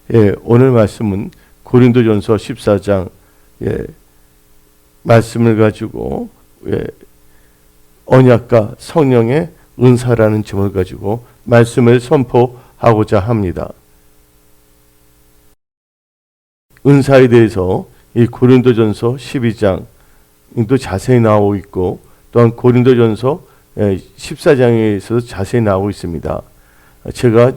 오늘 말씀은 고린도전서 14장 말씀을 가지고 언약과 성령의 은사라는 점을 가지고 말씀을 선포하고자 합니다. 은사에 대해서 이 고린도전서 12장도 자세히 나오고 있고 또한 고린도전서 14장에서도 자세히 나오고 있습니다. 제가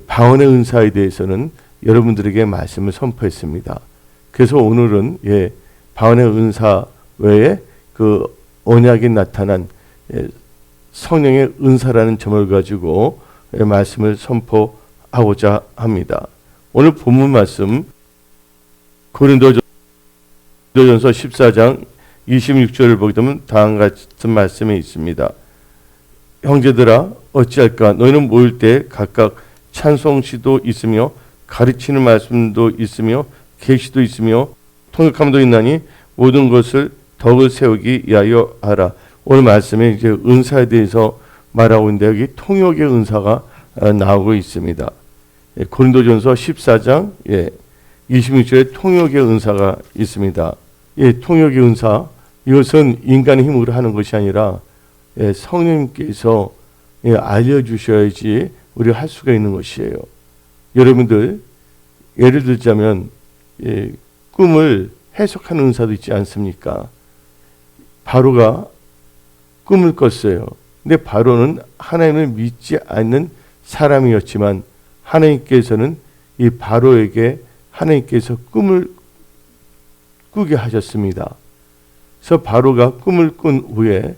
방언의 은사에 대해서는 여러분들에게 말씀을 선포했습니다. 그래서 오늘은 방언의 은사 외에 그 언약에 나타난 성령의 은사라는 점을 가지고 말씀을 선포하고자 합니다. 오늘 본문 말씀 고린도전서 14장 26절을 보게 되면 다음과 같은 말씀이 있습니다. 형제들아 어찌할까 너희는 모일 때 각각 찬송시도 있으며 가르치는 말씀도 있으며 계시도 있으며 통역함도 있나니 모든 것을 덕을 세우기 위하여 하라. 오늘 말씀에 이제 은사에 대해서 말하고 있는데 여기 통역의 은사가 나오고 있습니다. 고린도전서 14장 26절에 통역의 은사가 있습니다. 통역의 은사 이것은 인간의 힘으로 하는 것이 아니라 성령님께서 알려주셔야지 우리가 할 수가 있는 것이에요. 여러분들 예를 들자면 꿈을 해석하는 은사도 있지 않습니까? 바로가 꿈을 꿨어요. 근데 바로는 하나님을 믿지 않는 사람이었지만 하나님께서는 이 바로에게 하나님께서 꿈을 꾸게 하셨습니다. 그래서 바로가 꿈을 꾼 후에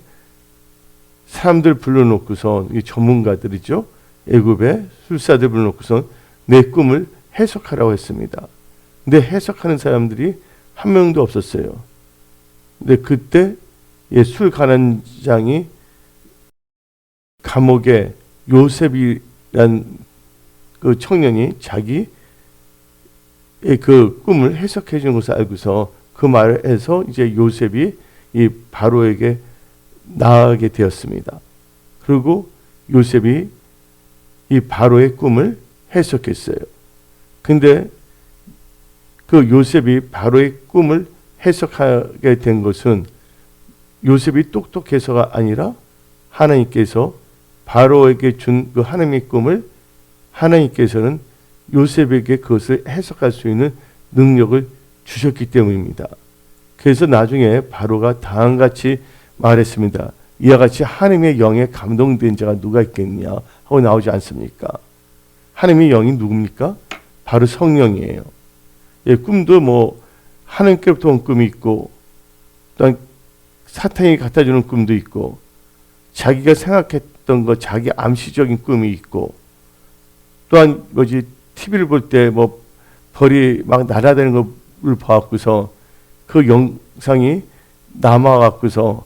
사람들 불러놓고서 이 전문가들이죠. 애굽의 술사들 불러놓고서 내 꿈을 해석하라고 했습니다. 근데 해석하는 사람들이 한 명도 없었어요. 근데 그때 술 가난장이 감옥에 요셉이란 그 청년이 자기 그 꿈을 해석해 준 것을 알고서 그 말에서 이제 요셉이 이 바로에게 나아가게 되었습니다. 그리고 요셉이 이 바로의 꿈을 해석했어요. 근데 그 요셉이 바로의 꿈을 해석하게 된 것은 요셉이 똑똑해서가 아니라 하나님께서 바로에게 준 그 하나님의 꿈을 하나님께서는 요셉에게 그것을 해석할 수 있는 능력을 주셨기 때문입니다. 그래서 나중에 바로가 다음같이 말했습니다. 이와 같이 하나님의 영에 감동된 자가 누가 있겠냐 하고 나오지 않습니까? 하나님의 영이 누굽니까? 바로 성령이에요. 꿈도 뭐 하나님께로부터 온 꿈이 있고 또한 사탄이 갖다 주는 꿈도 있고 자기가 생각했던 것 자기 암시적인 꿈이 있고 또한 뭐지 TV를 볼 때 뭐 벌이 막 날아다니는 걸 봐갖고서 그 영상이 남아갖고서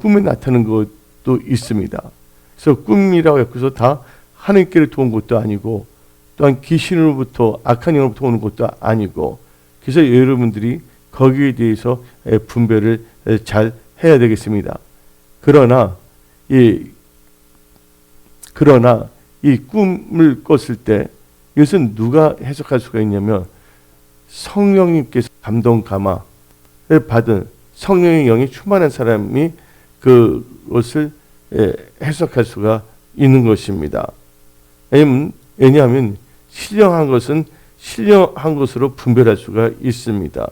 꿈에 나타나는 것도 있습니다. 그래서 꿈이라고 해서 다 하나님께로부터 온 것도 아니고 또한 귀신으로부터 악한 영으로부터 오는 것도 아니고 그래서 여러분들이 거기에 대해서 분별을 잘 해야 되겠습니다. 그러나 이 꿈을 꿨을 때 이것은 누가 해석할 수가 있냐면 성령님께서 감동 감화를 받은 성령의 영이 충만한 사람이 그것을 해석할 수가 있는 것입니다. 왜냐하면 신령한 것은 신령한 것으로 분별할 수가 있습니다.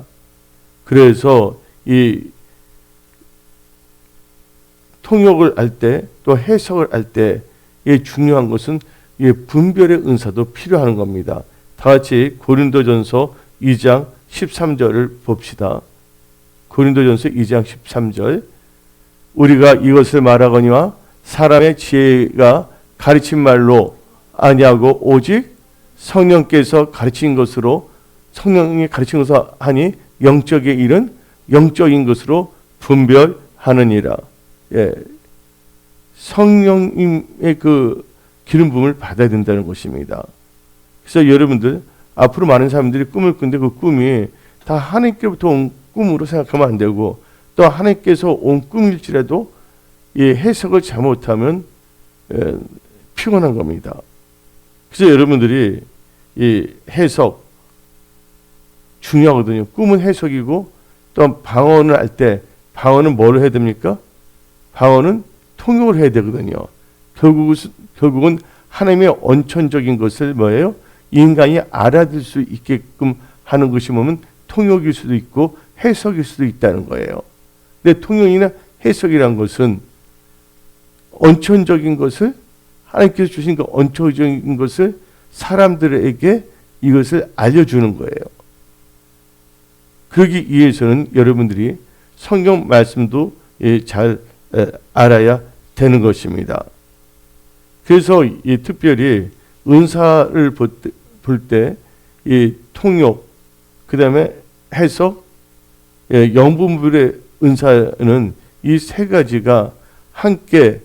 그래서 이 통역을 할 때 또 해석을 할 때 중요한 것은 분별의 은사도 필요한 겁니다. 다 같이 고린도전서 2장 13절을 봅시다. 고린도전서 2장 13절 우리가 이것을 말하거니와 사람의 지혜가 가르친 말로 아니하고 오직 성령께서 가르친 것으로 성령이 가르친 것을 하니 영적의 일은 영적인 것으로 분별하느니라. 성령님의 그 기름 부음을 받아야 된다는 것입니다. 그래서 여러분들 앞으로 많은 사람들이 꿈을 꾸는데 그 꿈이 다 하나님께로부터 온 꿈으로 생각하면 안 되고 또 하나님께서 온 꿈일지라도 이 해석을 잘못하면 피곤한 겁니다. 그래서 여러분들이 이 해석 중요하거든요. 꿈은 해석이고 또 방언을 할 때 방언은 뭘 해야 됩니까? 방언은 통역을 해야 되거든요. 결국은 하나님의 원천적인 것을 뭐예요? 인간이 알아들 수 있게끔 하는 것이 뭐면 통역일 수도 있고 해석일 수도 있다는 거예요. 근데 통역이나 해석이란 것은 원천적인 것을 하나님께서 주신 그 원천적인 것을 사람들에게 이것을 알려주는 거예요. 그러기 위해서는 여러분들이 성경 말씀도 잘 알아야 되는 것입니다. 그래서 이 특별히 은사를 볼 때 이 통역, 그 다음에 해석, 영분별의 은사는 이 세 가지가 함께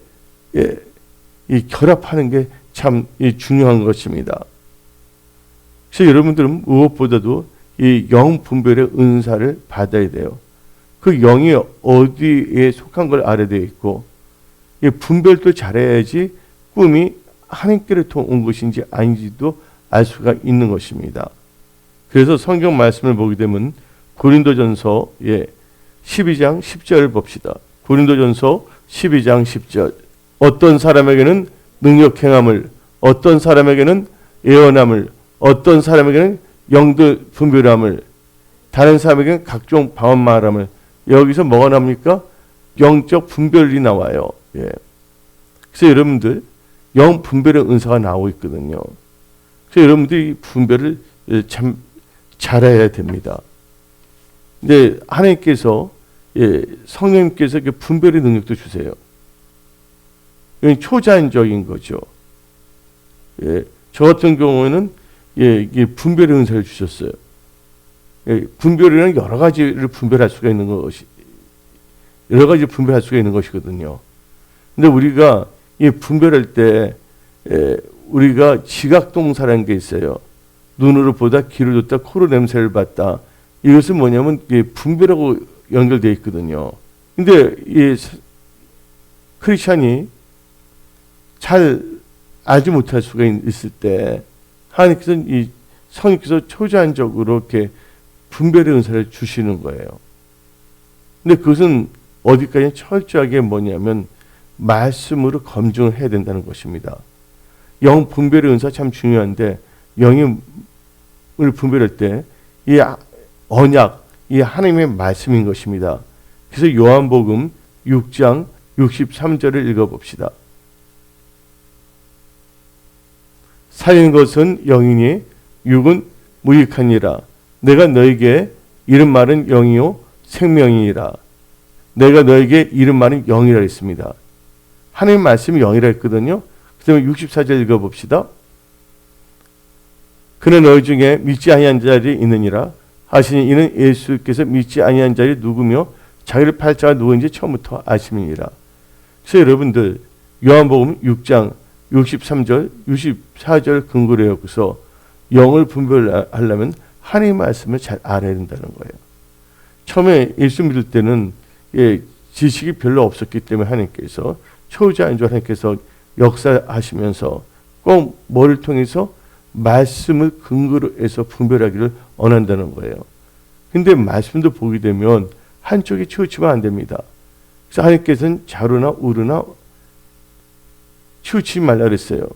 이 결합하는 게 참 중요한 것입니다. 그래서 여러분들은 무엇보다도 이 영분별의 은사를 받아야 돼요. 그 영이 어디에 속한 걸 알아야 되어 있고, 이 분별도 잘해야지 꿈이 하나님께로부터 온 것인지 아닌지도 알 수가 있는 것입니다. 그래서 성경 말씀을 보게 되면 고린도전서 12장 10절을 봅시다. 고린도전서 12장 10절. 어떤 사람에게는 능력 행함을, 어떤 사람에게는 예언함을, 어떤 사람에게는 영들 분별함을, 다른 사람에게는 각종 방언 말함을. 여기서 뭐가 나옵니까? 영적 분별이 나와요. 그래서 여러분들 영 분별의 은사가 나오고 있거든요. 그래서 여러분들이 분별을 참 잘해야 됩니다. 근데 하나님께서 성령님께서 분별의 능력도 주세요. 이건 초자연적인 거죠. 저 같은 경우에는 이게 분별의 은사를 주셨어요. 분별이라는 여러 가지를 분별할 수가 있는 것이, 여러 가지 분별할 수가 있는 것이거든요. 근데 우리가 이 분별할 때 우리가 지각동사라는 게 있어요. 눈으로 보다, 귀로 듣다, 코로 냄새를 맡다. 이것은 뭐냐면 분별하고 연결되어 있거든요. 근데 이 크리스찬이 잘 알지 못할 수가 있을 때 하나님께서 이 성령께서 초자연적으로 이렇게 분별의 은사를 주시는 거예요. 근데 그것은 어디까지 철저하게 뭐냐면 말씀으로 검증을 해야 된다는 것입니다. 영 분별의 은사 참 중요한데 영을 분별할 때 이 언약, 이 하나님의 말씀인 것입니다. 그래서 요한복음 6장 63절을 읽어봅시다. 살리는 것은 영이니 육은 무익하니라. 내가 너에게 이른 말은 영이요 생명이니라. 내가 너에게 이른 말은 영이라 했습니다. 하나님의 말씀이 영이라 했거든요. 그 다음에 64절 읽어봅시다. 그는 너희 중에 믿지 아니한 자들이 있느니라 하시니 이는 예수께서 믿지 아니한 자들이 누구며 자기를 팔 자가 누구인지 처음부터 아심이니라. 그래서 여러분들 요한복음 6장 63절 64절 근거로 해서 영을 분별하려면 하나님의 말씀을 잘 알아야 된다는 거예요. 처음에 예수 믿을 때는 지식이 별로 없었기 때문에 하나님께서 초자연적 하나님께서 역사하시면서 꼭 뭐를 통해서 말씀을 근거로 해서 분별하기를 원한다는 거예요. 근데 말씀도 보게 되면 한쪽에 치우치면 안 됩니다. 그래서 하나님께서는 좌로나 우로나 치우치지 말라 그랬어요.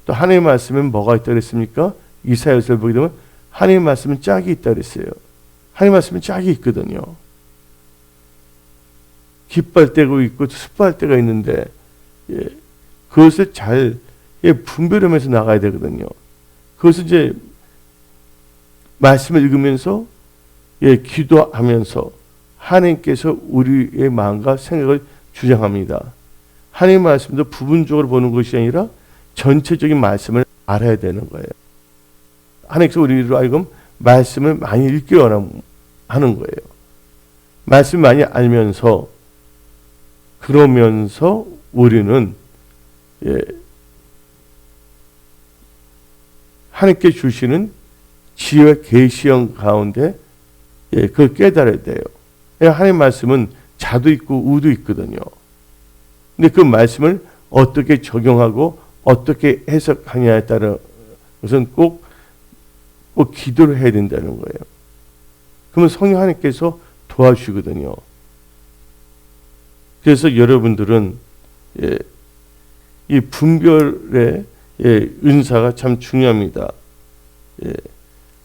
또 하나님의 말씀은 뭐가 있다 그랬습니까? 이사야서를 보게 되면 하나님의 말씀은 짝이 있다 그랬어요. 하나님의 말씀은 짝이 있거든요. 기뻐할 때가 있고 슬퍼할 때가 있는데 그것을 잘 분별하면서 나가야 되거든요. 그것을 이제 말씀을 읽으면서 기도하면서 하나님께서 우리의 마음과 생각을 주장합니다. 하나님의 말씀도 부분적으로 보는 것이 아니라 전체적인 말씀을 알아야 되는 거예요. 하나님께서 우리로 하여금 말씀을 많이 읽기 원하는 거예요. 말씀 많이 알면서 그러면서 우리는 하나님께 주시는 지혜와 계시형 가운데 그걸 깨달아야 돼요. 하나님의 말씀은 자도 있고 우도 있거든요. 근데 그 말씀을 어떻게 적용하고 어떻게 해석하냐에 따라 우선 꼭 기도를 해야 된다는 거예요. 그러면 성령 하나님께서 도와주시거든요. 그래서 여러분들은 이 분별의 은사가 참 중요합니다.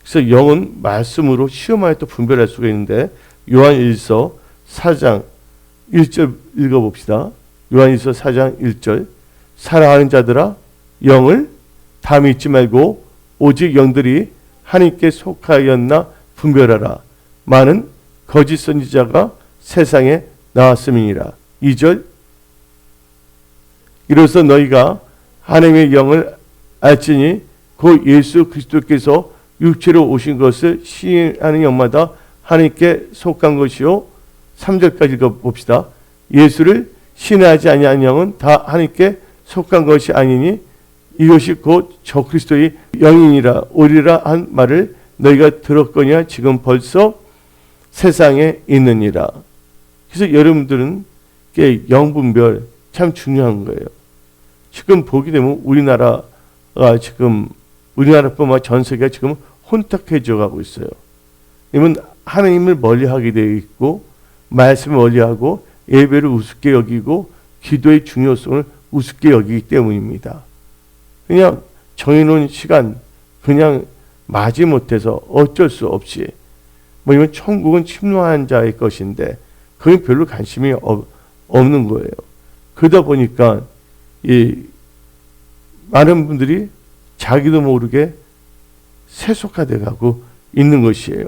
그래서 영은 말씀으로 시험하여 또 분별할 수가 있는데, 요한일서 4장 1절 읽어봅시다. 요한일서 4장 1절. 사랑하는 자들아, 영을 다 믿지 말고 오직 영들이 하나님께 속하였나 분별하라. 많은 거짓 선지자가 세상에 나왔음이니라. 2절. 이로써 너희가 하나님의 영을 알지니 곧 예수 그리스도께서 육체로 오신 것을 시인하는 영마다 하나님께 속한 것이요. 3절까지 읽어봅시다. 예수를 신뢰하지 아니한 영은 다 하나님께 속한 것이 아니니 이것이 곧 저 그리스도의 영이니라 오리라 한 말을 너희가 들었거니와 지금 벌써 세상에 있느니라. 그래서 여러분들은 영분별 참 중요한 거예요. 지금 보게 되면 우리나라뿐만 전 세계가 지금 혼탁해져 가고 있어요. 이건 하나님을 멀리하게 되어 있고, 말씀을 멀리하고, 예배를 우습게 여기고, 기도의 중요성을 우습게 여기기 때문입니다. 그냥 정해놓은 시간 그냥 맞이 못해서 어쩔 수 없이 이건 천국은 침노한 자의 것인데 그게 별로 관심이 없는 거예요. 그러다 보니까 많은 분들이 자기도 모르게 세속화되어 가고 있는 것이에요.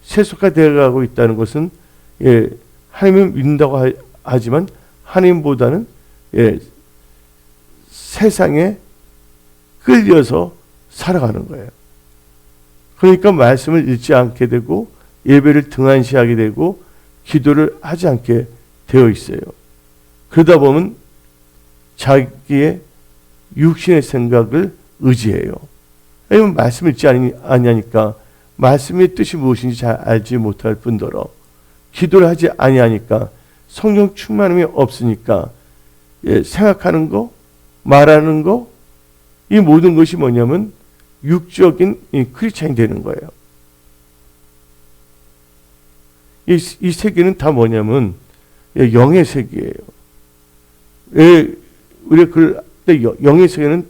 세속화되어 가고 있다는 것은 하나님을 믿는다고 하지만 하나님보다는 세상에 끌려서 살아가는 거예요. 그러니까 말씀을 읽지 않게 되고 예배를 등한시하게 되고 기도를 하지 않게 되어 있어요. 그러다 보면 자기의 육신의 생각을 의지해요. 왜냐하면 말씀을 읽지 아니하니까 말씀의 뜻이 무엇인지 잘 알지 못할 뿐더러 기도를 하지 아니하니까 성령 충만함이 없으니까 생각하는 거, 말하는 거, 이 모든 것이 뭐냐면 육적인 크리스찬이 되는 거예요. 이 세계는 다 뭐냐면 영의 세계예요. 우리가 영의 세계는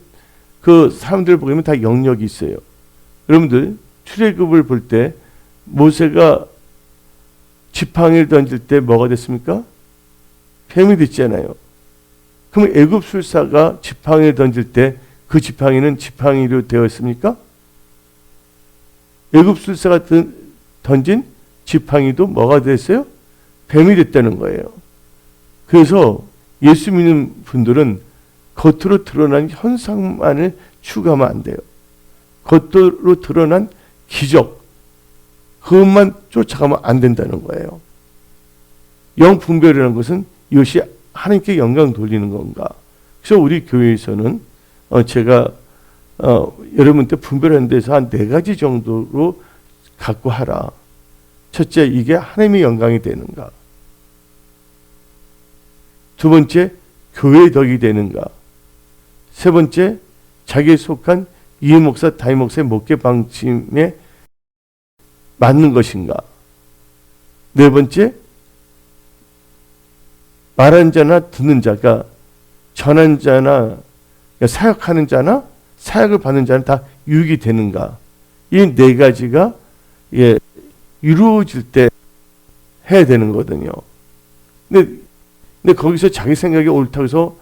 그 사람들 보면 다 영역이 있어요. 여러분들 출애굽을 볼 때 모세가 지팡이를 던질 때 뭐가 됐습니까? 뱀이 됐잖아요. 그럼 애굽술사가 지팡이를 던질 때 그 지팡이는 지팡이로 되어 있습니까? 애굽술사가 던진 지팡이도 뭐가 됐어요? 뱀이 됐다는 거예요. 그래서 예수 믿는 분들은 겉으로 드러난 현상만을 추구하면 안 돼요. 겉으로 드러난 기적, 그것만 쫓아가면 안 된다는 거예요. 영분별이라는 것은 이것이 하나님께 영광 돌리는 건가. 그래서 우리 교회에서는 제가 여러분한테 분별하는 데서 한 4가지 정도로 갖고 하라. 첫째, 이게 하나님의 영광이 되는가. 두 번째, 교회의 덕이 되는가. 세 번째, 자기에 속한 이해 목사, 다임 목사의 목회 방침에 맞는 것인가. 네 번째, 말하는 자나 듣는 자가 전하는 자나 사역하는 자나 사역을 받는 자는 다 유익이 되는가. 이 4가지가 이루어질 때 해야 되는 거거든요. 근데 거기서 자기 생각이 옳다고 해서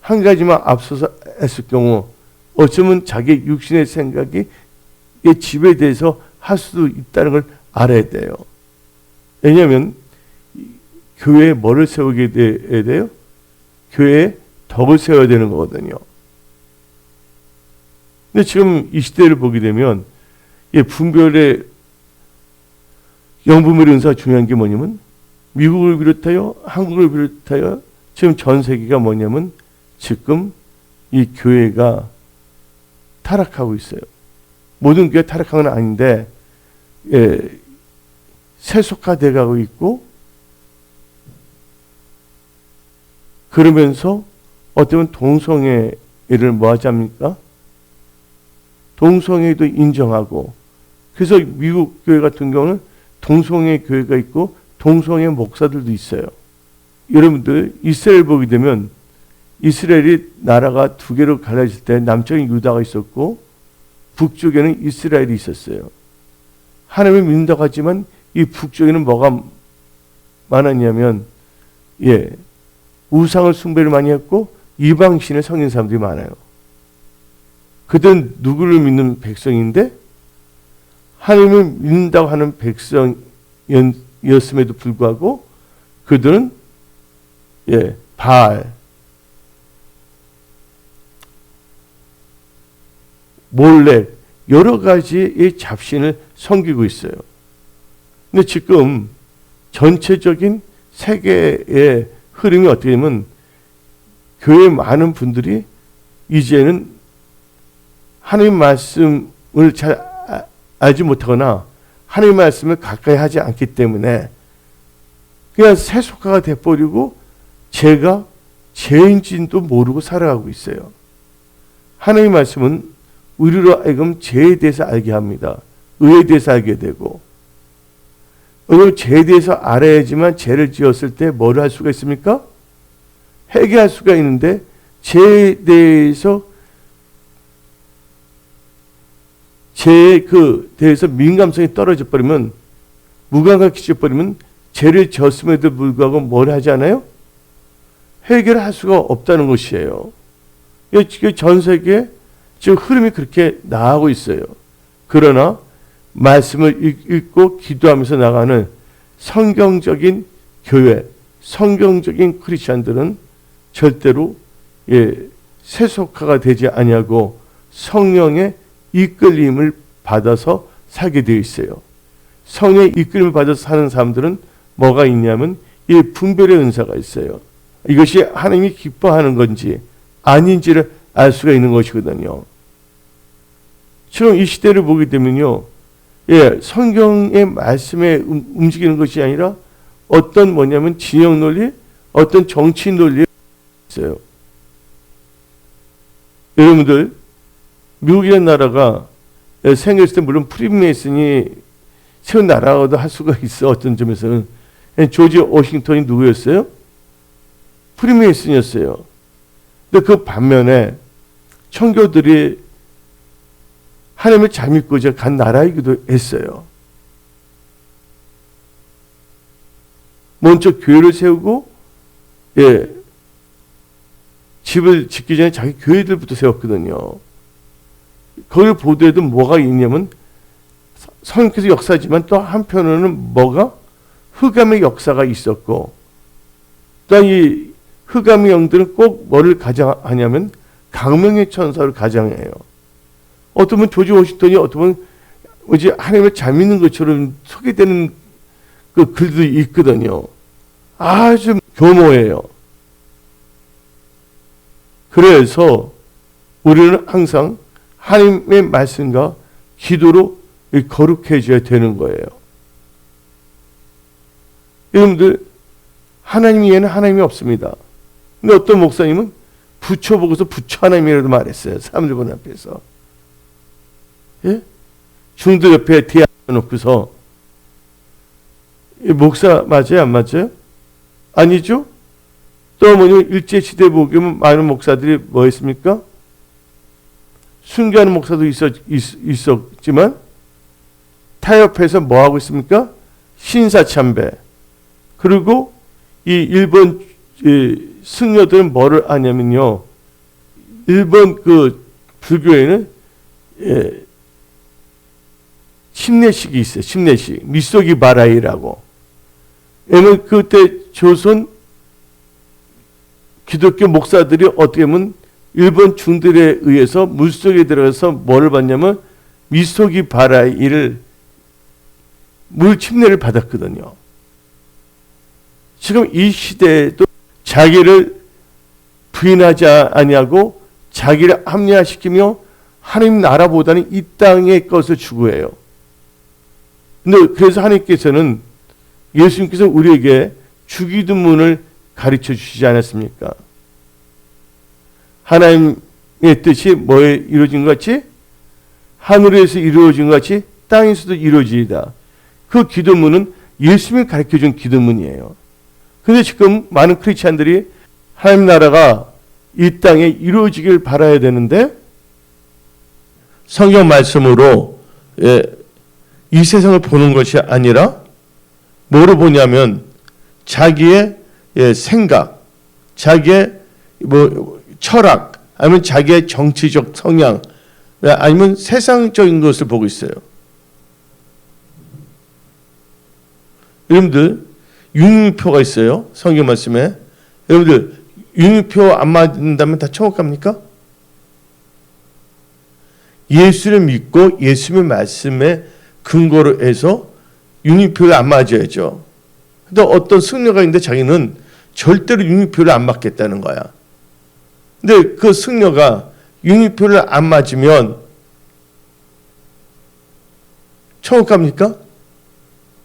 한 가지만 앞서서 했을 경우 어쩌면 자기 육신의 생각이 지배돼서 할 수도 있다는 걸 알아야 돼요. 왜냐하면 교회에 뭐를 세우게 돼야 돼요? 교회에 덕을 세워야 되는 거거든요. 근데 지금 이 시대를 보게 되면 분별의 영분별의 은사가 중요한 게 뭐냐면 미국을 비롯하여 한국을 비롯하여 지금 전 세계가 뭐냐면 지금 이 교회가 타락하고 있어요. 모든 교회 타락한 건 아닌데 세속화돼 가고 있고, 그러면서 어쩌면 동성애를 뭐 하지 합니까? 동성애도 인정하고 그래서 미국 교회 같은 경우는 동성애 교회가 있고 동성애 목사들도 있어요. 여러분들 이스라엘 보게 되면 이스라엘이 나라가 두 개로 갈라질 때 남쪽에 유다가 있었고 북쪽에는 이스라엘이 있었어요. 하나님을 믿는다고 하지만 이 북쪽에는 뭐가 많았냐면 우상을 숭배를 많이 했고 이방신을 섬기는 사람들이 많아요. 그들은 누구를 믿는 백성인데 하나님을 믿는다고 하는 백성이었음에도 불구하고 그들은 바알, 몰렉 여러 가지의 잡신을 섬기고 있어요. 근데 지금 전체적인 세계의 흐름이 어떻게 되면 교회 많은 분들이 이제는 하나님 말씀을 잘 알지 못하거나 하나님 말씀을 가까이 하지 않기 때문에 그냥 세속화가 돼버리고 제가 죄인지도 모르고 살아가고 있어요. 하나님 말씀은 우리로 하여금 죄에 대해서 알게 합니다. 의에 대해서 알게 되고 오늘 죄에 대해서 알아야지만 죄를 지었을 때 뭘 할 수가 있습니까? 회개할 수가 있는데 죄에 대해서 죄에 대해서 민감성이 떨어져 버리면 무감각해져 버리면 죄를 지었음에도 불구하고 뭘 하지 않아요? 회개를 할 수가 없다는 것이에요. 전 세계에 지금 흐름이 그렇게 나가고 있어요. 그러나 말씀을 읽고 기도하면서 나가는 성경적인 교회, 성경적인 크리스천들은 절대로 세속화가 되지 아니하고 성령의 이끌림을 받아서 살게 되어 있어요. 성령의 이끌림을 받아서 사는 사람들은 뭐가 있냐면 이 분별의 은사가 있어요. 이것이 하나님이 기뻐하는 건지 아닌지를 알 수가 있는 것이거든요. 지금 이 시대를 보게 되면요, 성경의 말씀에 움직이는 것이 아니라 어떤 뭐냐면 진영 논리, 어떤 정치 논리에 있어요. 여러분들 미국이라는 나라가 생겼을 때 물론 프리메이슨이 세운 나라라고도 할 수가 있어. 어떤 점에서는 조지 워싱턴이 누구였어요? 프리메이슨이었어요. 근데 그 반면에 청교들이 하나님을 잘 믿고자 간 나라이기도 했어요. 먼저 교회를 세우고 집을 짓기 전에 자기 교회들부터 세웠거든요. 거기를 보더라도 뭐가 있냐면 성령께서 역사지만 또 한편으로는 뭐가 흑암의 역사가 있었고 또 이 흑암의 영들은 꼭 뭐를 가장하냐면 강명의 천사를 가장해요. 어떤 분 조지 워싱턴이 어떤 분 하나님을 잘 믿는 것처럼 소개되는 그 글도 있거든요. 아주 교모해요. 그래서 우리는 항상 하나님의 말씀과 기도로 거룩해져야 되는 거예요. 여러분들 하나님 외에는 하나님이 없습니다. 근데 어떤 목사님은 부처 보고서 부처 하나님이라도 말했어요. 사람들 보는 앞에서. 중들 옆에 뒤에 놓고서 목사 맞아요? 안 맞아요? 아니죠? 또 뭐냐면 일제시대 보면 많은 목사들이 뭐 했습니까? 순교하는 목사도 있었지만 타협해서 뭐 하고 있습니까? 신사참배. 그리고 이 일본 승려들은 뭐를 하냐면요. 일본 그 불교에는 침례식이 있어요. 침례식. 미소기 바라이라고. 왜냐면 그때 조선 기독교 목사들이 어떻게 보면 일본 중들에 의해서 물속에 들어가서 뭐를 받냐면 미소기 바라이를 물 침례를 받았거든요. 지금 이 시대에도 자기를 부인하지 아니하고 자기를 합리화시키며 하나님 나라보다는 이 땅의 것을 추구해요. 근데 그래서 하나님께서는 예수님께서 우리에게 주기도문을 가르쳐 주시지 않았습니까? 하나님의 뜻이 뭐에 이루어진 것 같이? 하늘에서 이루어진 것 같이 땅에서도 이루어지리다. 그 기도문은 예수님이 가르쳐준 기도문이에요. 근데 지금 많은 크리스찬들이 하나님 나라가 이 땅에 이루어지길 바라야 되는데 성경 말씀으로 이 세상을 보는 것이 아니라 뭐로 보냐면 자기의 생각, 자기의 철학, 아니면 자기의 정치적 성향, 아니면 세상적인 것을 보고 있어요. 여러분들 융표가 있어요. 성경 말씀에. 여러분들 융표 안 맞는다면 다 천국 갑니까? 예수를 믿고 예수님의 말씀에 근거로 해서 융표를 안 맞아야죠. 근데 어떤 승려가 있는데 자기는 절대로 융표를 안 맞겠다는 거야. 근데 그 승려가 융표를 안 맞으면 천국 갑니까?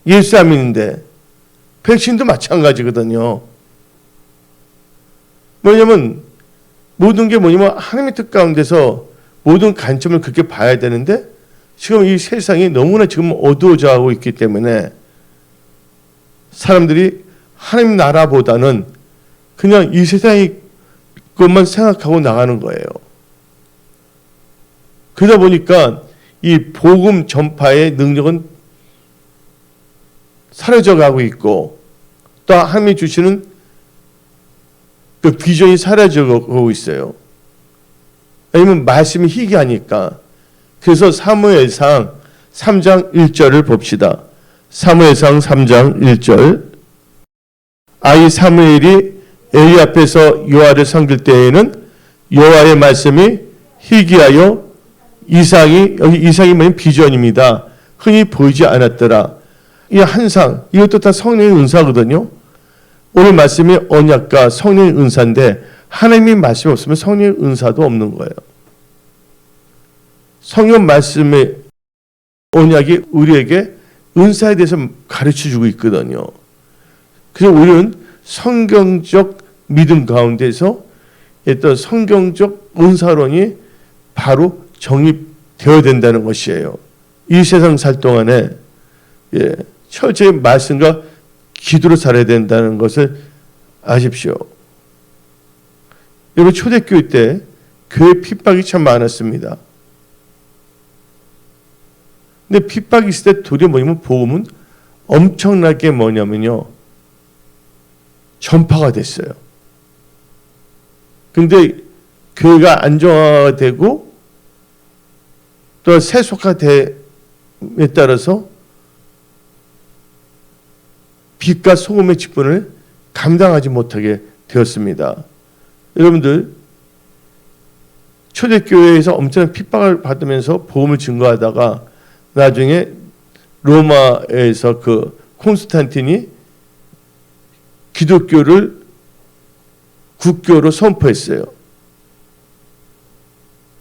예수 안 믿는데. 백신도 마찬가지거든요. 뭐냐면 모든 게 뭐냐면 하나님의 뜻 가운데서 모든 관점을 그렇게 봐야 되는데 지금 이 세상이 너무나 지금 어두워져 가고 있기 때문에 사람들이 하나님 나라보다는 그냥 이 세상의 것만 생각하고 나가는 거예요. 그러다 보니까 이 복음 전파의 능력은 사라져 가고 있고 또 하나님이 주시는 그 비전이 사라져 가고 있어요. 아니면 말씀이 희귀하니까. 그래서 사무엘상 3장 1절을 봅시다. 사무엘상 3장 1절. 아이 사무엘이 엘리 앞에서 여호와를 섬길 때에는 여호와의 말씀이 희귀하여 이상이, 여기 이상이 뭐냐면 비전입니다. 흔히 보이지 않았더라. 이 한상, 이것도 다 성령의 은사거든요. 오늘 말씀이 언약과 성령의 은사인데 하나님의 말씀이 없으면 성령의 은사도 없는 거예요. 성령 말씀의 언약이 우리에게 은사에 대해서 가르쳐주고 있거든요. 그래서 우리는 성경적 믿음 가운데서 어떤 성경적 은사론이 바로 정립되어야 된다는 것이에요. 이 세상 살 동안에 철저히 말씀과 기도로 살아야 된다는 것을 아십시오. 여러분 초대교회 때 교회 핍박이 참 많았습니다. 근데 핍박이 있을 때 도리어 뭐냐면 복음은 엄청나게 뭐냐면요. 전파가 됐어요. 근데 교회가 안정화되고 또 세속화됨에 따라서 빛과 소금의 직분을 감당하지 못하게 되었습니다. 여러분들 초대교회에서 엄청난 핍박을 받으면서 복음을 증거하다가 나중에 로마에서 그 콘스탄틴이 기독교를 국교로 선포했어요.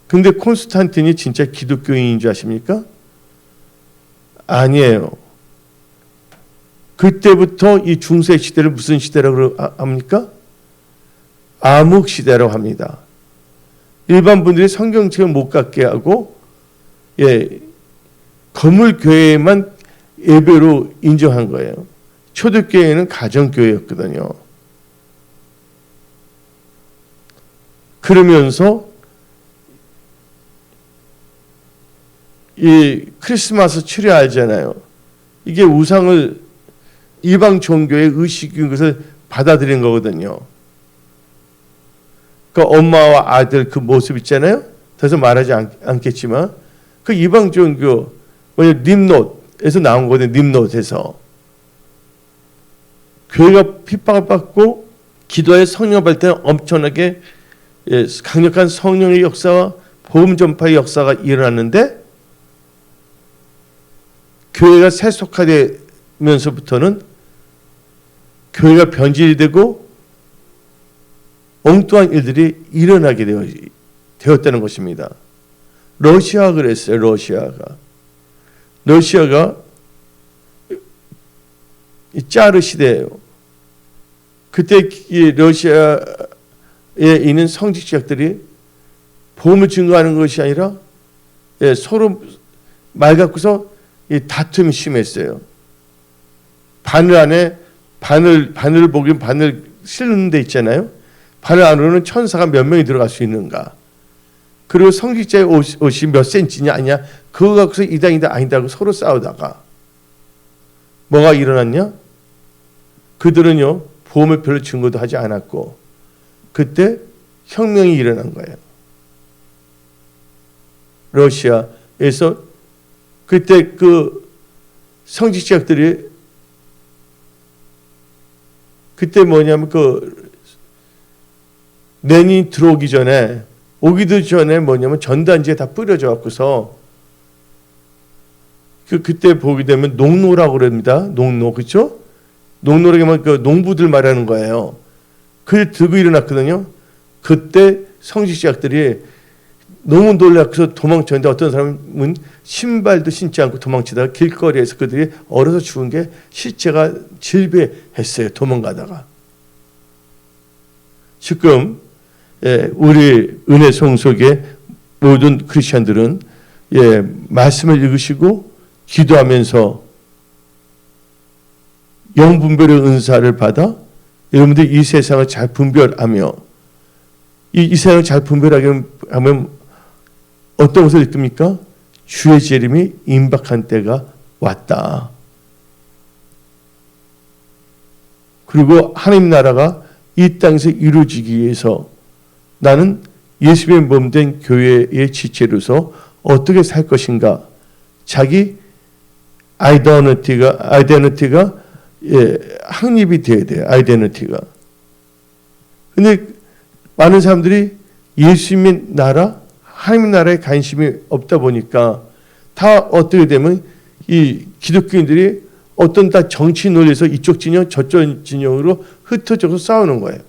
근데 콘스탄틴이 진짜 기독교인인 줄 아십니까? 아니에요. 그때부터 이 중세 시대를 무슨 시대라고 합니까? 암흑 시대라고 합니다. 일반 분들이 성경책을 못 갖게 하고 건물 교회만 예배로 인정한 거예요. 초대교회는 가정교회였거든요. 그러면서 이 크리스마스 추리 알잖아요. 이게 우상을 이방 종교의 의식인 것을 받아들인 거거든요. 그 엄마와 아들 그 모습 있잖아요. 더 이상 말하지 않겠지만 그 이방 종교 님롯에서 나온 거거든요. 님롯에서 교회가 핍박을 받고 기도에 성령 받을 때는 엄청나게 강력한 성령의 역사와 복음 전파의 역사가 일어났는데 교회가 세속화되면서부터는 교회가 변질이 되고 엉뚱한 일들이 일어나게 되었다는 것입니다. 러시아가 그랬어요. 러시아가 짜르 시대예요. 그때 이 러시아에 있는 성직 지역들이 복음을 증거하는 것이 아니라 서로 말 갖고서 이 다툼이 심했어요. 바늘 안에 바늘 보긴 바늘 실는 데 있잖아요. 바늘 안으로는 천사가 몇 명이 들어갈 수 있는가? 그리고 성직자의 옷이 몇 센치냐 아니냐? 그거 갖고서 이당이다 아니다 하고 서로 싸우다가 뭐가 일어났냐? 그들은요 보험을 별로 증거도 하지 않았고 그때 혁명이 일어난 거예요. 러시아에서 그때 그 성직자들이 그때 뭐냐면 그 레닌이 들어오기 전에 오기도 전에 뭐냐면 전단지에 다 뿌려져 갖고서 그때 보게 되면 농노라고 그럽니다. 농노 그렇죠? 농노라고 하면 그 농부들 말하는 거예요. 그걸 들고 일어났거든요. 그때 성직자들이 너무 놀라서 도망쳤는데 어떤 사람은 신발도 신지 않고 도망치다가 길거리에서 그들이 얼어서 죽은 게 시체가 질비했어요. 도망가다가. 지금 우리 은혜 성속의 모든 크리스천들은 말씀을 읽으시고 기도하면서 영분별의 은사를 받아 여러분들이 이 세상을 잘 분별하며 이 세상을 잘 분별하게 하면 어떤 것을 느낍니까? 주의 재림이 임박한 때가 왔다. 그리고 하나님 나라가 이 땅에서 이루어지기 위해서 나는 예수님의 몸된 교회의 지체로서 어떻게 살 것인가? 자기 아이데너티가 확립이 돼야 돼요. 아이데너티가. 근데 많은 사람들이 예수님의 나라, 하나님의 나라에 관심이 없다 보니까 다 어떻게 되면 이 기독교인들이 어떤 다 정치 논리에서 이쪽 진영 저쪽 진영으로 흩어져서 싸우는 거예요.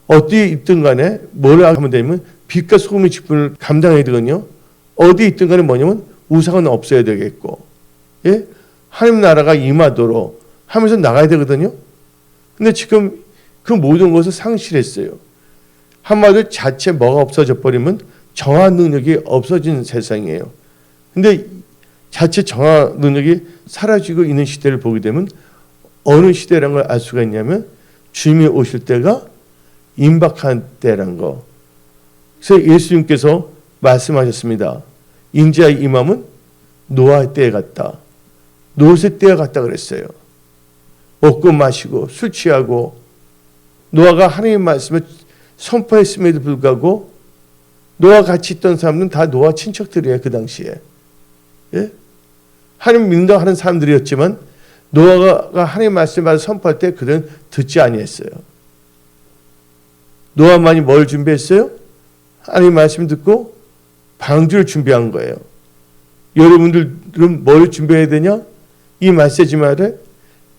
어디에 있든 간에 뭘 하면 되면 빛과 소금의 직분을 감당해야 되거든요. 어디에 있든 간에 뭐냐면 우상은 없어야 되겠고 하나님 나라가 임하도록 하면서 나가야 되거든요. 근데 지금 그 모든 것을 상실했어요. 한마디로 자체 뭐가 없어져 버리면 정화 능력이 없어진 세상이에요. 근데 자체 정화 능력이 사라지고 있는 시대를 보게 되면 어느 시대라는 걸 알 수가 있냐면 주님이 오실 때가 임박한 때란 거. 그래서 예수님께서 말씀하셨습니다. 인자의 임함은 노아의 때에 같다. 노아의 때에 같다 그랬어요. 먹고 마시고 술 취하고 노아가 하나님의 말씀을 선포했음에도 불구하고 노아와 같이 있던 사람들은 다 노아 친척들이에요. 그 당시에. 하나님 믿는다고 하는 사람들이었지만 노아가 하나님의 말씀을 받아 선포할 때 그들은 듣지 아니했어요. 노아만이 뭘 준비했어요? 하나님의 말씀을 듣고 방주를 준비한 거예요. 여러분들은 뭘 준비해야 되냐? 이 메시지 말에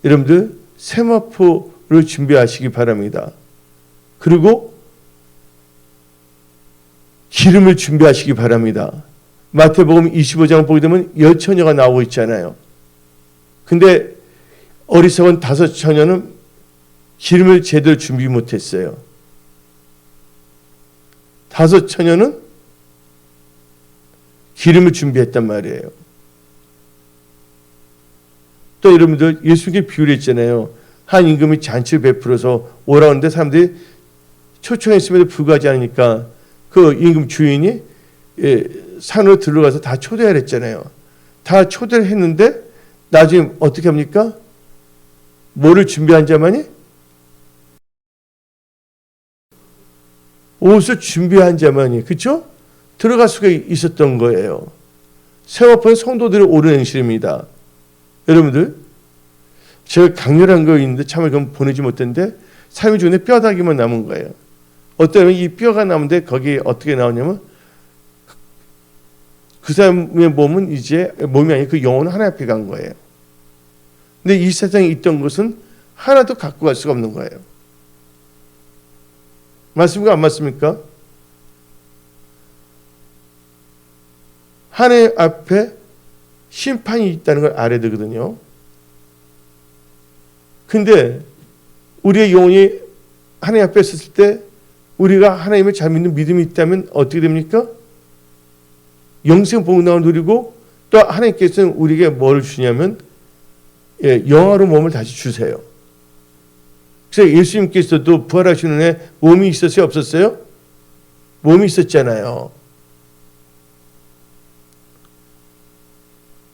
여러분들 세마포를 준비하시기 바랍니다. 그리고 기름을 준비하시기 바랍니다. 마태복음 25장 보게 되면 10처녀가 나오고 있잖아요. 근데 어리석은 5처녀는 기름을 제대로 준비 못했어요. 5처녀는 기름을 준비했단 말이에요. 또 여러분들 예수님께 비유를 했잖아요. 한 임금이 잔치를 베풀어서 오라는데 사람들이 초청했음에도 불구하지 않으니까 그 임금 주인이 산으로 들어가서 다 초대를 했잖아요. 다 초대를 했는데 나중에 어떻게 합니까? 뭐를 준비한 자만이? 옷을 준비한 자만이, 그렇죠? 들어갈 수가 있었던 거예요. 세마포는 성도들의 옳은 행실입니다. 여러분들, 제가 강렬한 거 있는데 참을 그건 보내지 못했는데 삶의 중에 뼈다귀만 남은 거예요. 어쩌면 이 뼈가 남은데 거기에 어떻게 나오냐면 그 사람의 몸은 이제 몸이 아니고 그 영혼은 하나님 앞에 간 거예요. 근데 이 세상에 있던 것은 하나도 갖고 갈 수가 없는 거예요. 맞습니까? 안 맞습니까? 하나님 앞에 심판이 있다는 걸 알아야 되거든요. 근데 우리의 영혼이 하나님 앞에 섰을 때 우리가 하나님을 잘 믿는 믿음이 있다면 어떻게 됩니까? 영생 복락을 누리고 또 하나님께서는 우리에게 뭘 주냐면 영화로 몸을 다시 주세요. 그래서 예수님께서도 부활하신 후에 몸이 있었어요? 없었어요? 몸이 있었잖아요.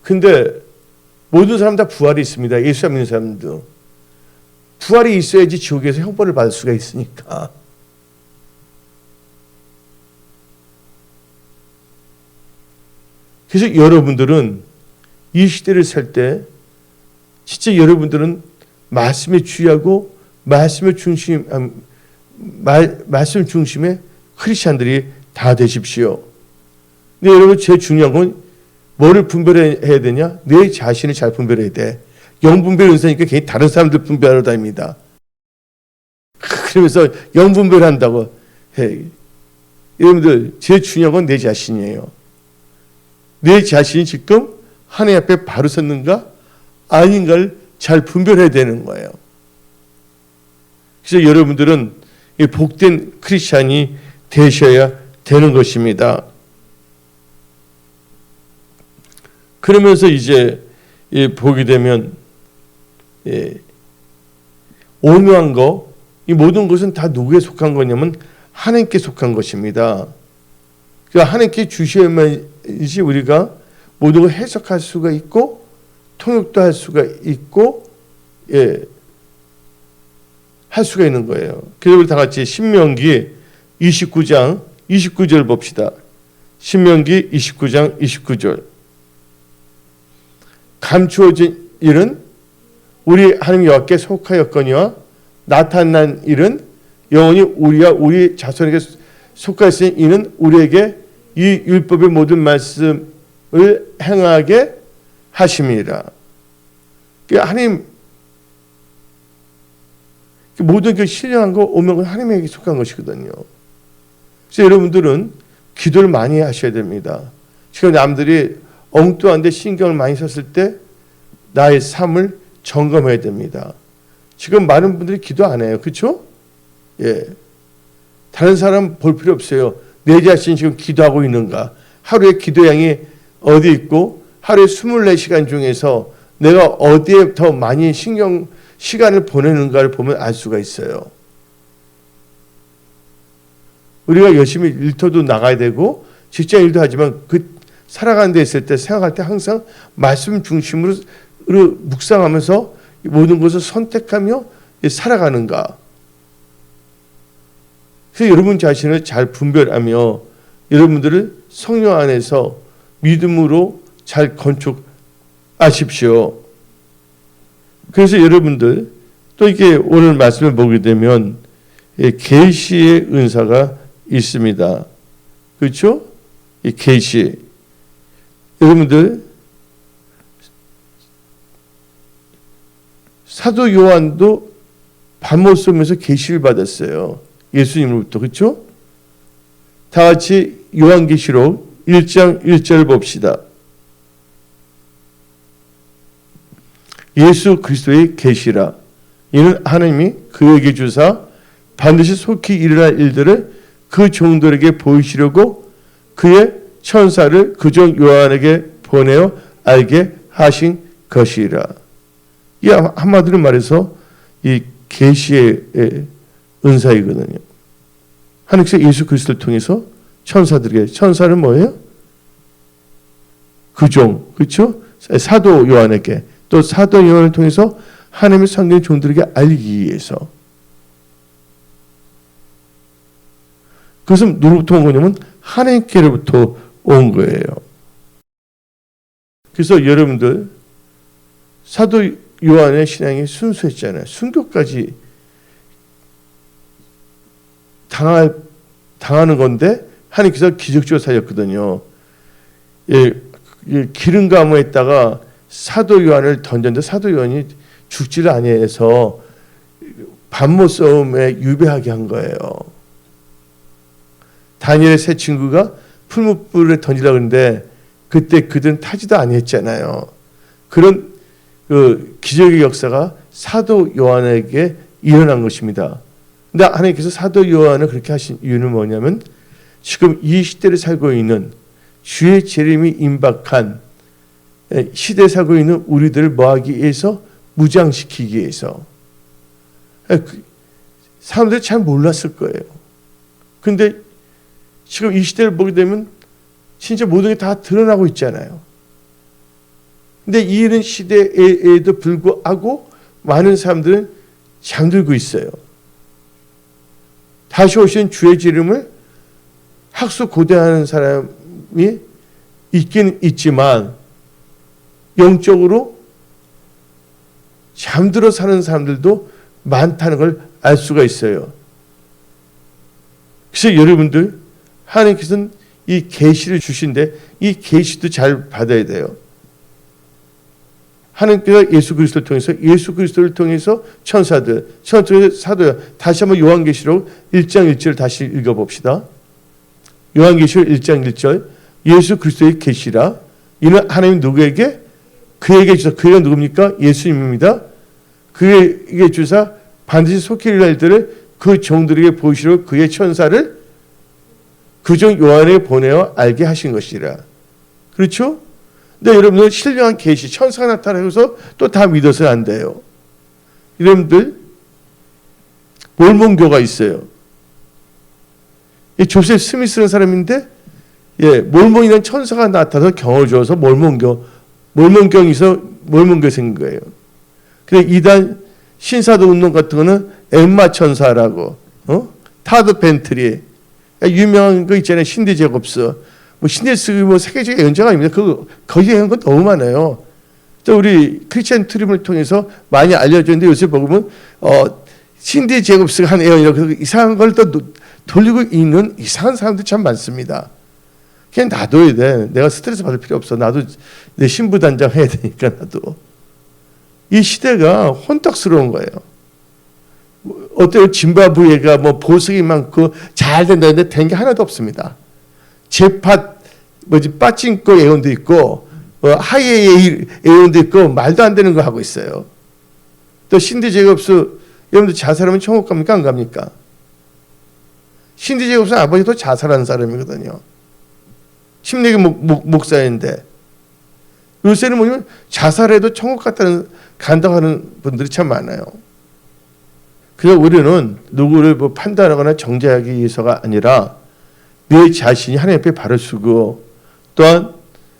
근데 모든 사람 다 부활이 있습니다. 예수 믿는 사람도. 부활이 있어야지 지옥에서 형벌을 받을 수가 있으니까. 그래서 여러분들은 이 시대를 살 때 진짜 여러분들은 말씀에 주의하고 말씀 중심의 크리스찬들이 다 되십시오. 근데 여러분 제일 중요한 건 뭐를 분별해야 되냐? 내 자신을 잘 분별해야 돼. 영분별 은사니까 괜히 다른 사람들 분별하러 다닙니다. 그러면서 영분별한다고 해. 여러분들 제일 중요한 건 내 자신이에요. 내 자신이 지금 하나님 앞에 바로 섰는가 아닌가를 잘 분별해야 되는 거예요. 그래서 여러분들은 복된 크리스찬이 되셔야 되는 것입니다. 그러면서 이제 보게 되면 오묘한 거, 이 모든 것은 다 누구에 속한 거냐면 하나님께 속한 것입니다. 그러니까 하나님께 주셔야만이지 우리가 모든 걸 해석할 수가 있고 통역도 할 수가 있고 할 수가 있는 거예요. 그래서 우리 다 같이 신명기 29장 29절 봅시다. 신명기 29장 29절. 감추어진 일은 우리 하나님 여호와께 속하였거니와 나타난 일은 영원히 우리와 우리 자손에게 속하였으니 이는 우리에게 이 율법의 모든 말씀을 행하게 하심이라. 그러니까 하나님 모든 그 신령한 거 오면 하나님에게 속한 것이거든요. 그래서 여러분들은 기도를 많이 하셔야 됩니다. 지금 남들이 엉뚱한데 신경을 많이 썼을 때 나의 삶을 점검해야 됩니다. 지금 많은 분들이 기도 안 해요. 그렇죠? 다른 사람 볼 필요 없어요. 내 자신이 지금 기도하고 있는가? 하루에 기도량이 어디 있고 하루에 24시간 중에서 내가 어디에 더 많이 시간을 보내는가를 보면 알 수가 있어요. 우리가 열심히 일터도 나가야 되고 직장 일도 하지만 그 살아가는 데 있을 때 생각할 때 항상 말씀 중심으로 묵상하면서 모든 것을 선택하며 살아가는가. 그래서 여러분 자신을 잘 분별하며 여러분들을 성령 안에서 믿음으로 잘 건축하십시오. 그래서 여러분들 또 이게 오늘 말씀을 보게 되면 계시의 은사가 있습니다. 그렇죠? 이 계시. 여러분들 사도 요한도 밤못 쏘면서 계시를 받았어요. 예수님으로부터. 그렇죠? 다 같이 요한계시록 1장 1절 봅시다. 예수 그리스도의 계시라. 이는 하나님이 그에게 주사 반드시 속히 일어날 일들을 그 종들에게 보이시려고 그의 천사를 그종 요한에게 보내어 알게 하신 것이라. 이 한마디로 말해서 이 계시의 은사이거든요. 하나님께서 예수 그리스도를 통해서 천사들에게, 천사는 뭐예요? 그종, 그렇죠? 사도 요한에게, 또 사도 요한을 통해서 하나님의 성경 종들에게 알리기 위해서. 그것은 누구부터 온 거냐면 하나님께로부터 온 거예요. 그래서 여러분들 사도 요한의 신앙이 순수했잖아요. 순교까지 당하는 건데 하나님께서 기적적으로 살렸거든요. 기름 가무에다가 사도 요한을 던졌는데 사도 요한이 죽지를 아니해서 밤못 싸움에 유배하게 한 거예요. 다니엘의 세 친구가 풀무불에 던지려고 했는데 그때 그들은 타지도 아니했잖아요. 그런 그 기적의 역사가 사도 요한에게 일어난 것입니다. 근데 하나님께서 사도 요한을 그렇게 하신 이유는 뭐냐면 지금 이 시대를 살고 있는 주의 재림이 임박한 시대 살고 있는 우리들을 뭐하기 위해서? 무장시키기 위해서. 사람들이 잘 몰랐을 거예요. 근데 지금 이 시대를 보게 되면 진짜 모든 게 다 드러나고 있잖아요. 근데 이런 시대에도 불구하고 많은 사람들은 잠들고 있어요. 다시 오신 주의 재림을 학수고대하는 사람이 있긴 있지만 영적으로 잠들어 사는 사람들도 많다는 걸 알 수가 있어요. 그래서 여러분들, 하나님께서는 이 계시를 주신데 이 계시도 잘 받아야 돼요. 하나님께서 예수 그리스도를 통해서 천사들, 사도야. 다시 한번 요한계시록 1장 1절을 다시 읽어봅시다. 요한계시록 1장 1절. 예수 그리스도의 계시라. 이는 하나님 누구에게? 그에게 주사. 그가 누굽니까? 예수님입니다. 그에게 주사 반드시 속히 날들을 그 종들에게 보이시려 그의 천사를 그중 요한에게 보내어 알게 하신 것이라. 그렇죠? 근데 여러분들 신령한 계시, 천사가 나타나서 또 다 믿어서는 안 돼요. 여러분들 몰몬교가 있어요. 이 조셉 스미스라는 사람인데, 몰몬이라는 천사가 나타나서 경을 주어서 몰몬경에서 몰몬교 생긴 거예요. 근데 이단 신사도 운동 같은 거는 엠마 천사라고, 타드 벤트리, 유명한 거 있잖아요. 신디 제곱스. 신데스 세계적인 연재가 아닙니다. 거기에 한 건 너무 많아요. 또 우리 크리스찬 트림을 통해서 많이 알려졌는데 요새 보면 신디 제곱스가 한 예언이라고 이상한 걸 또 돌리고 있는 이상한 사람들이 참 많습니다. 그냥 놔둬야 돼. 내가 스트레스 받을 필요 없어. 나도 내 신부 단장 해야 되니까 나도. 이 시대가 혼탁스러운 거예요. 어때요? 짐바브웨가 보석이 많고 잘 된다는데 된 게 하나도 없습니다. 빠찡거 예언도 있고, 하이에이 예언도 있고, 말도 안 되는 거 하고 있어요. 또 신디 제곱스, 여러분들 자살하면 천국 갑니까? 안 갑니까? 신디 제곱스는 아버지도 자살한 사람이거든요. 심리기 목사인데, 요새는 뭐냐면 자살해도 천국 간다고 하는 분들이 참 많아요. 그래서 우리는 누구를 판단하거나 정죄하기 위해서가 아니라 내 자신이 하나님 앞에 발을 쓰고 또한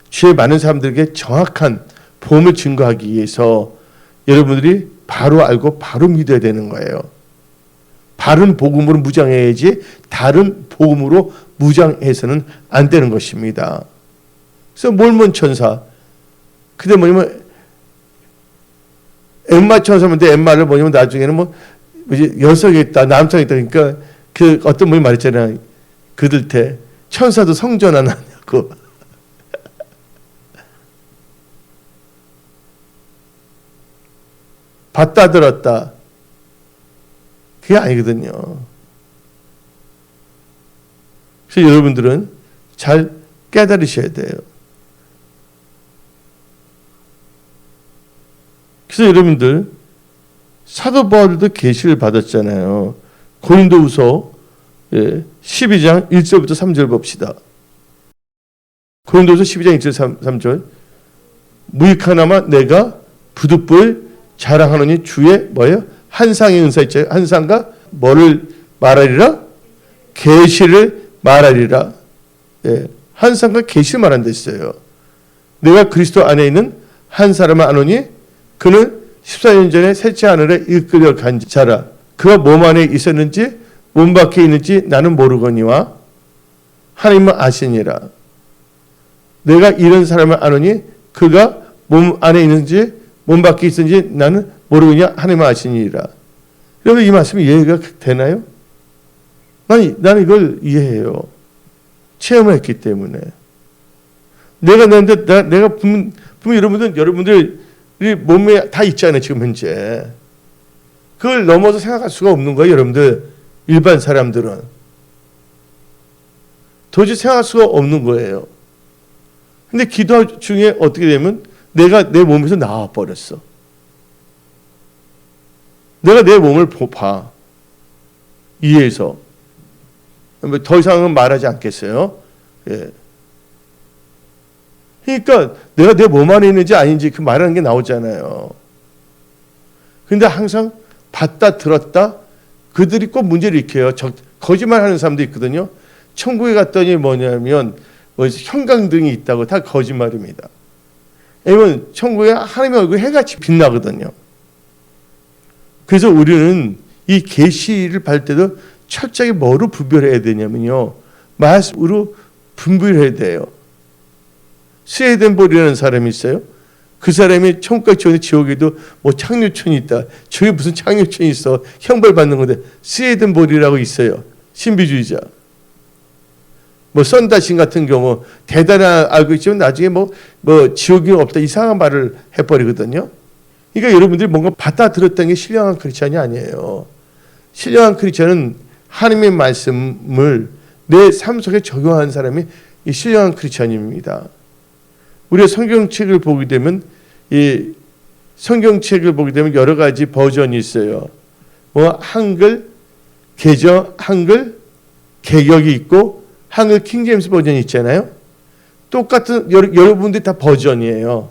주의 많은 사람들에게 정확한 복음을 증거하기 위해서 여러분들이 바로 알고 바로 믿어야 되는 거예요. 바른 복음으로 무장해야지 다른 복음으로 무장해서는 안 되는 것입니다. 그래서 몰몬 천사, 근데 뭐냐면 엠마 천사인데 엠마를 뭐냐면 나중에는 여성이 있다, 남성이 있다. 그러니까 그 어떤 분이 말했잖아요. 그들 때 천사도 성전 안 하냐고. 봤다 들었다. 그게 아니거든요. 그래서 여러분들은 잘 깨달으셔야 돼요. 그래서 여러분들 사도 바울도 계시를 받았잖아요. 고린도후서 12장 1절부터 3절 봅시다. 고린도서 12장 1절 3절. 무익하나마 내가 부득불 자랑하노니 주의 뭐예요? 한상의 은사 있죠. 한상과 뭐를 말하리라? 계시를 말하리라. 한상과 계시를 말한 데 있어요. 내가 그리스도 안에 있는 한 사람을 아노니 그는 14년 전에 셋째 하늘에 이끌려 간 자라. 그가 몸 안에 있었는지 몸 밖에 있는지 나는 모르거니와 하나님은 아시니라. 내가 이런 사람을 아노니 그가 몸 안에 있는지 몸 밖에 있는지 나는 모르거니와 하나님은 아시니라. 여러분 이 말씀이 이해가 되나요? 나는 이걸 이해해요. 체험을 했기 때문에. 내가 분명 여러분들이 몸에 다 있잖아요. 지금 현재. 그걸 넘어서 생각할 수가 없는 거예요. 여러분들. 일반 사람들은. 도저히 생각할 수가 없는 거예요. 근데 기도 중에 어떻게 되면 내가 내 몸에서 나와버렸어. 내가 내 몸을 봐. 이해해서. 더 이상은 말하지 않겠어요. 그러니까 내가 내 몸 안에 있는지 아닌지 그 말하는 게 나오잖아요. 근데 항상 봤다 들었다 그들이 꼭 문제를 일으켜요. 거짓말하는 사람도 있거든요. 천국에 갔더니 뭐냐면 형광등이 있다고 다 거짓말입니다. 왜냐면 천국에 하나님의 얼굴이 해같이 빛나거든요. 그래서 우리는 이 계시를 받을 때도 철저하게 뭐로 분별해야 되냐면요. 말씀으로 분별해야 돼요. 스웨덴 볼이라는 사람이 있어요. 그 사람이 천국까지 오는데 지옥에도 뭐 착류촌이 있다. 저게 무슨 착류촌이 있어. 형벌 받는 건데 스웨덴 볼이라고 있어요. 신비주의자. 뭐 썬다신 같은 경우 대단한 알고 있지만 나중에 뭐 지옥이 없다 이상한 말을 해버리거든요. 그러니까 여러분들이 뭔가 받아 들었다는 게 신령한 크리스찬이 아니에요. 신령한 크리스찬은 하나님의 말씀을 내 삶 속에 적용하는 사람이 이 신령한 크리스찬입니다. 우리가 성경책을 보게 되면 이 성경책을 보게 되면 여러 가지 버전이 있어요. 뭐 한글, 개정, 한글, 개역이 있고 한글 킹제임스 버전이 있잖아요. 똑같은 여러분들이 다 버전이에요.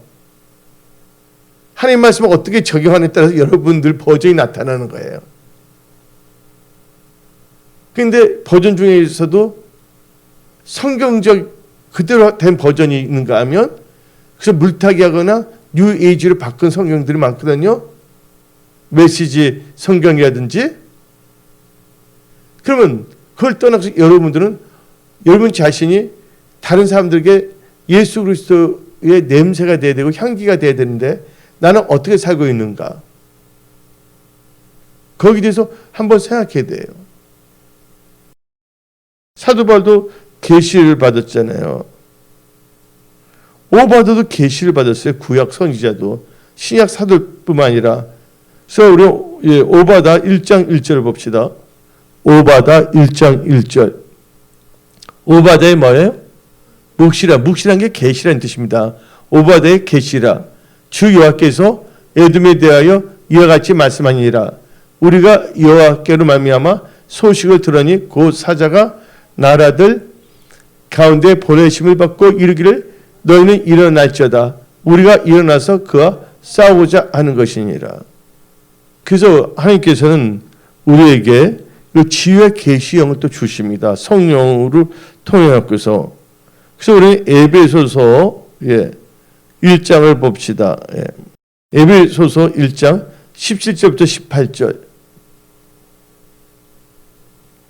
하나님 말씀을 어떻게 적용하느냐에 따라서 여러분들 버전이 나타나는 거예요. 그런데 버전 중에서도 성경적 그대로 된 버전이 있는가 하면 그래서 물타기하거나 뉴에이지로 바꾼 성경들이 많거든요. 메시지 성경이라든지. 그러면 그걸 떠나서 여러분들은 여러분 자신이 다른 사람들에게 예수 그리스도의 냄새가 돼야 되고 향기가 돼야 되는데 나는 어떻게 살고 있는가? 거기에 대해서 한번 생각해야 돼요. 사도 바울도 계시를 받았잖아요. 오바도도 계시를 받았어요. 구약 선지자도 신약 사도뿐만 아니라. 그래서 우리 오바다 1장 1절을 봅시다. 오바다 1장 1절. 오바다의 뭐예요? 묵시란 게 계시라는 뜻입니다. 오바다의 계시라. 주 여호와께서 에돔에 대하여 이와 같이 말씀하니라. 우리가 여호와께로 말미암아 소식을 들으니 곧 사자가 나라들 가운데 보내심을 받고 이르기를 너희는 일어날지어다. 우리가 일어나서 그와 싸우고자 하는 것이니라. 그래서 하나님께서는 우리에게 지혜의 계시형을 또 주십니다. 성령으로 통해서. 그래서 우리 에베소서 1장을 봅시다. 에베소서 1장 17절부터 18절.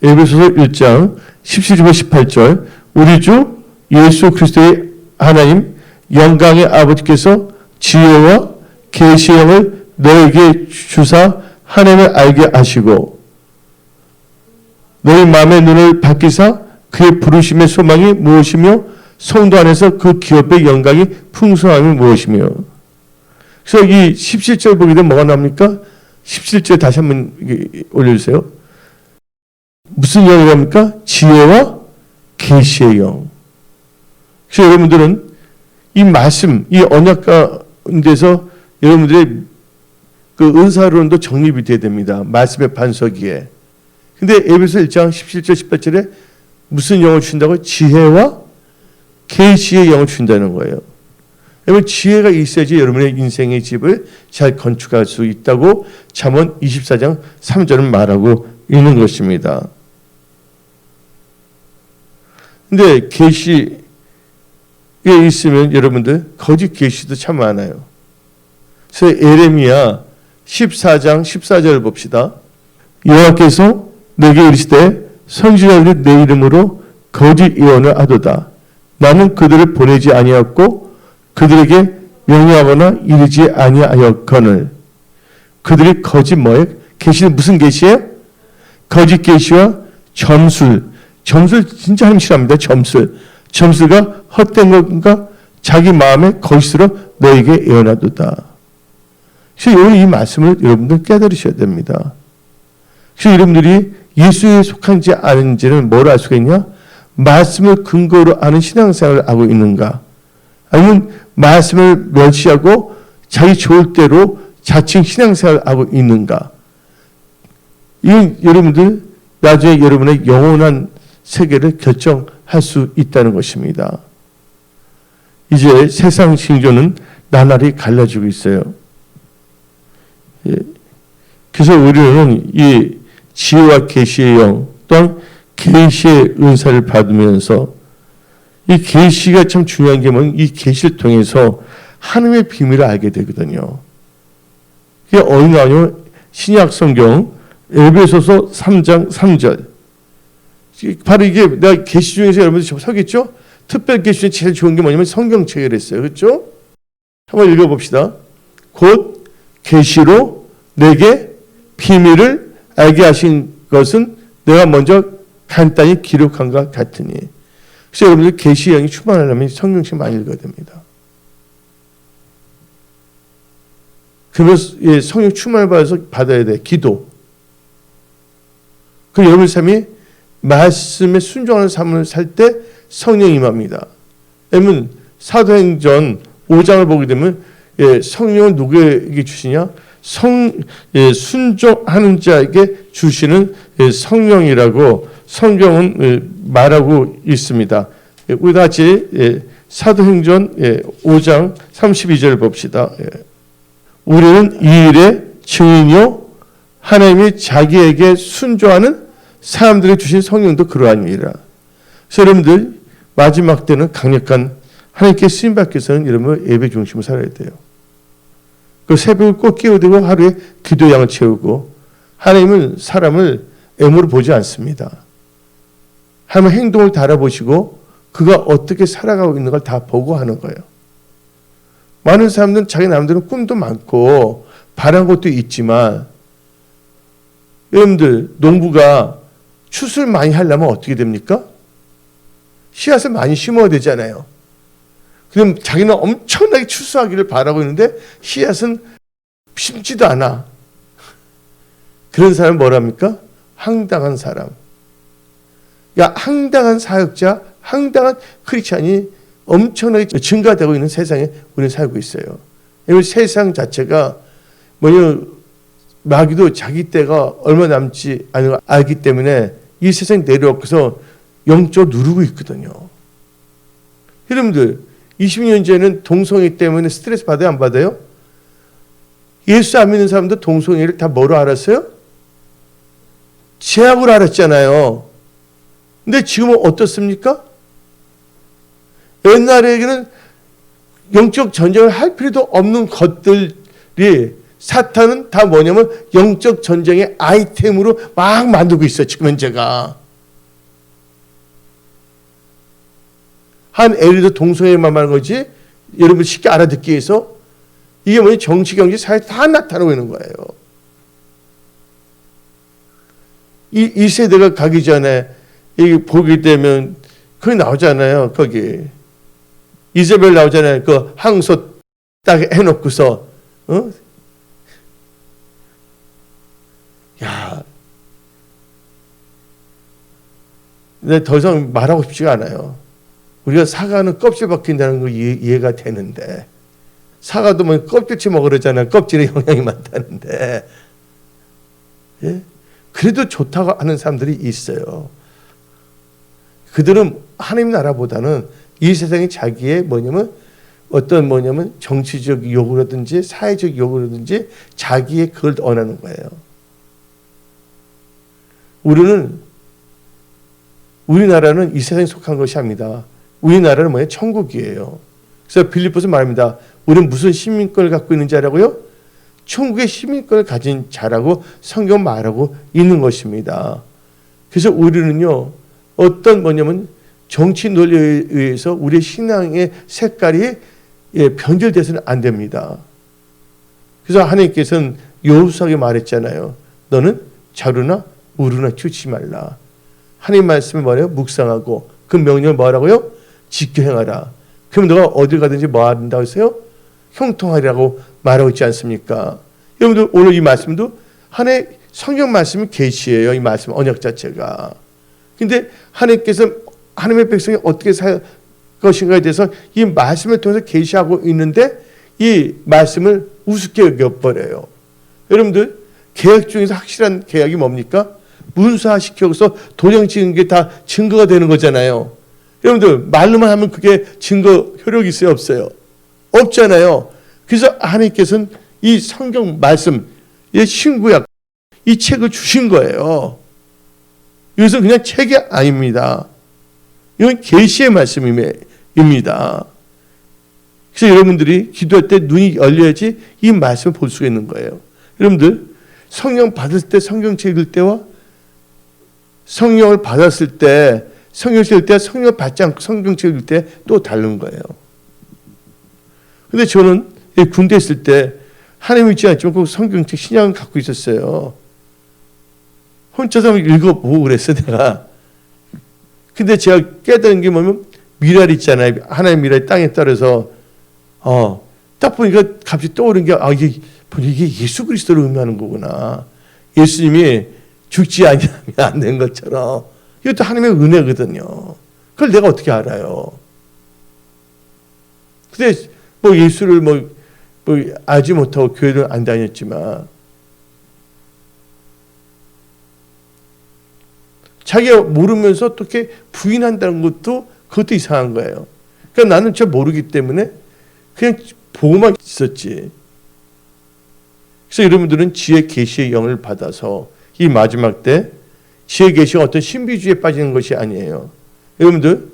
에베소서 1장 17절부터 18절. 우리 주 예수 그리스도의 하나님 영광의 아버지께서 지혜와 계시형을 너에게 주사 하나님을 알게 하시고 너희 마음의 눈을 밝히사 그의 부르심의 소망이 무엇이며 성도 안에서 그 기업의 영광이 풍성함이 무엇이며. 그래서 이 17절 보게 되면 뭐가 나옵니까? 17절 다시 한번 올려주세요. 무슨 영이랍니까? 지혜와 계시의 영. 그래서 여러분들은 이 말씀, 이 언약 가운데서 여러분들의 그 은사론도 정립이 돼야 됩니다. 말씀의 반석이에. 근데 에베소 1장 17절 18절에 무슨 영을 준다고? 지혜와 계시의 영을 준다는 거예요. 여러분 지혜가 있어야지 여러분의 인생의 집을 잘 건축할 수 있다고 잠언 24장 3절은 말하고 있는 것입니다. 근데 계시에 있으면 여러분들 거짓 계시도 참 많아요. 그래서 에레미야 14장 14절을 봅시다. 여호와께서 내게 이르시되 선지자들이 내 이름으로 거짓 예언을 하도다. 나는 그들을 보내지 아니하였고 그들에게 명령하거나 이르지 아니하였거늘. 그들이 거짓 뭐예요? 계시는 무슨 계시예요? 거짓 계시와 점술. 점술 진짜 하기 싫어합니다. 점술가 헛된 것과 자기 마음의 거짓으로 너에게 예언하도다. 그래서 오늘 이 말씀을 여러분들 깨달으셔야 됩니다. 그래서 여러분들이 예수에 속한지 아닌지는 뭘 알 수가 있냐? 말씀을 근거로 아는 신앙생활을 하고 있는가? 아니면 말씀을 멸시하고 자기 좋을 대로 자칭 신앙생활을 하고 있는가? 이건 여러분들 나중에 여러분의 영원한 세계를 결정할 수 있다는 것입니다. 이제 세상 징조는 나날이 갈라지고 있어요. 예. 그래서 우리는 이 지혜와 계시의 영 또한 계시의 은사를 받으면서 이 계시가 참 중요한 게 뭐냐면 이 계시를 통해서 하나님의 비밀을 알게 되거든요. 이게 어디 나오냐면 신약 성경 에베소서 3장 3절. 바로 이게 내가 계시 중에서 여러분들 서겠죠? 특별 계시 중에 제일 좋은 게 뭐냐면 성경책을 했어요. 그렇죠? 한번 읽어봅시다. 곧 계시로 내게 비밀을 알게 하신 것은 내가 먼저 간단히 기록한 것 같으니. 그래서 여러분들 계시 영이 충만하려면 성경책 많이 읽어야 됩니다. 그러면서 성령 충만을 받아야 돼. 기도. 그리고 여러분 삶이 말씀에 순종하는 삶을 살 때 성령이 임합니다. 왜냐하면 사도행전 5장을 보게 되면 성령은 누구에게 주시냐? 순종하는 자에게 주시는 성령이라고 성경은 말하고 있습니다. 우리 같이 사도행전 5장 32절을 봅시다. 우리는 이 일의 증인이요 하나님이 자기에게 순종하는 사람들이 주신 성령도 그러하니라. 그래서 여러분들 마지막 때는 강력한 하나님께 쓰임받기 위해서는 여러분 예배 중심으로 살아야 돼요. 그 새벽을 꼭 깨우고 하루에 기도 양을 채우고 하나님은 사람을 애물로 보지 않습니다. 하나님의 행동을 달아보시고 그가 어떻게 살아가고 있는 걸 다 보고 하는 거예요. 많은 사람들은 자기 나름대로 꿈도 많고 바란 것도 있지만 여러분들 농부가 추수를 많이 하려면 어떻게 됩니까? 씨앗을 많이 심어야 되잖아요. 그럼 자기는 엄청나게 추수하기를 바라고 있는데 씨앗은 심지도 않아. 그런 사람은 뭐랍니까? 황당한 사람. 야, 황당한 사역자, 황당한 크리스찬이 엄청나게 증가되고 있는 세상에 우리는 살고 있어요. 이 세상 자체가 뭐냐면 마귀도 자기 때가 얼마 남지 않은 걸 알기 때문에 이 세상에 내려와서 영적으로 누르고 있거든요. 여러분들 20년 전에는 동성애 때문에 스트레스 받아요? 안 받아요? 예수 안 믿는 사람도 동성애를 다 뭐로 알았어요? 죄악으로 알았잖아요. 근데 지금은 어떻습니까? 옛날에는 영적 전쟁을 할 필요도 없는 것들이 사탄은 다 뭐냐면 영적 전쟁의 아이템으로 막 만들고 있어요. 지금 현재가. 한 에리도 동성애만 말하는 거지 여러분 쉽게 알아듣기 위해서 이게 뭐냐 정치, 경제, 사회 다 나타나고 있는 거예요. 이 세대가 가기 전에 이 보게 되면 거기 나오잖아요. 거기 이세벨 나오잖아요. 그 항소 딱 해놓고서 야, 근데 더 이상 말하고 싶지가 않아요. 우리가 사과는 껍질 벗긴다는 거 이해가 되는데 사과도 뭐 껍질째 먹으려잖아요. 껍질에 영양이 많다는데 예? 그래도 좋다고 하는 사람들이 있어요. 그들은 하나님 나라보다는 이 세상에 자기의 뭐냐면 어떤 뭐냐면 정치적 요구라든지 사회적 요구라든지 자기의 그걸 원하는 거예요. 우리나라는 이 세상에 속한 것이 아닙니다. 우리나라는 뭐예요? 천국이에요. 그래서 빌립보서 말합니다. 우리는 무슨 시민권을 갖고 있는 자라고요? 천국의 시민권을 가진 자라고 성경 말하고 있는 것입니다. 그래서 우리는요, 어떤 뭐냐면 정치 논리에 의해서 우리의 신앙의 색깔이 변질돼서는 안 됩니다. 그래서 하나님께서는 여호수아에게 말했잖아요. 너는 좌루나 우루나 치우치지 말라. 하나님 말씀을 뭐래요? 묵상하고 그 명령을 뭐하라고요? 지켜 행하라. 그럼 너가 어딜 가든지 뭐 한다고 했어요? 형통하리라고 말하고 있지 않습니까? 여러분들 오늘 이 말씀도 하나님의 성경 말씀이 계시예요. 이 말씀 언약 자체가. 근데 하나님께서 하나님의 백성이 어떻게 살 것인가에 대해서 이 말씀을 통해서 계시하고 있는데 이 말씀을 우습게 여겨버려요. 여러분들 계약 중에서 확실한 계약이 뭡니까? 문서화시켜서 도장 찍은 게 다 증거가 되는 거잖아요. 여러분들 말로만 하면 그게 증거 효력이 있어요, 없어요? 없잖아요. 그래서 하나님께서는 이 성경 말씀, 이 신구약, 이 책을 주신 거예요. 이것은 그냥 책이 아닙니다. 이건 계시의 말씀입니다. 그래서 여러분들이 기도할 때 눈이 열려야지 이 말씀을 볼 수가 있는 거예요. 여러분들 성령 받을 때 성경책 읽을 때와 성령을 받았을 때 성경책 읽을 때 성령을 받지 않고 성경책 읽을 때 또 다른 거예요. 근데 저는 군대 있을 때 하나님 믿지 않지만 그 성경책 신약을 갖고 있었어요. 혼자서 읽어보고 그랬어 내가. 근데 제가 깨달은 게 뭐냐면 미랄 있잖아요. 하나님 미랄 땅에 떨어서 딱 보니까 갑자기 떠오른 게 이게 예수 그리스도를 의미하는 거구나. 예수님이 죽지 아니하면 안 된 것처럼 이것도 하나님의 은혜거든요. 그걸 내가 어떻게 알아요? 근데 뭐 예수를 뭐 알지 못하고 교회를 안 다녔지만 자기가 모르면서 어떻게 부인한다는 것도 그것도 이상한 거예요. 그러니까 나는 잘 모르기 때문에 그냥 보고만 있었지. 그래서 여러분들은 지혜 계시의 영을 받아서 이 마지막 때 지혜 계시가 어떤 신비주의에 빠지는 것이 아니에요. 여러분들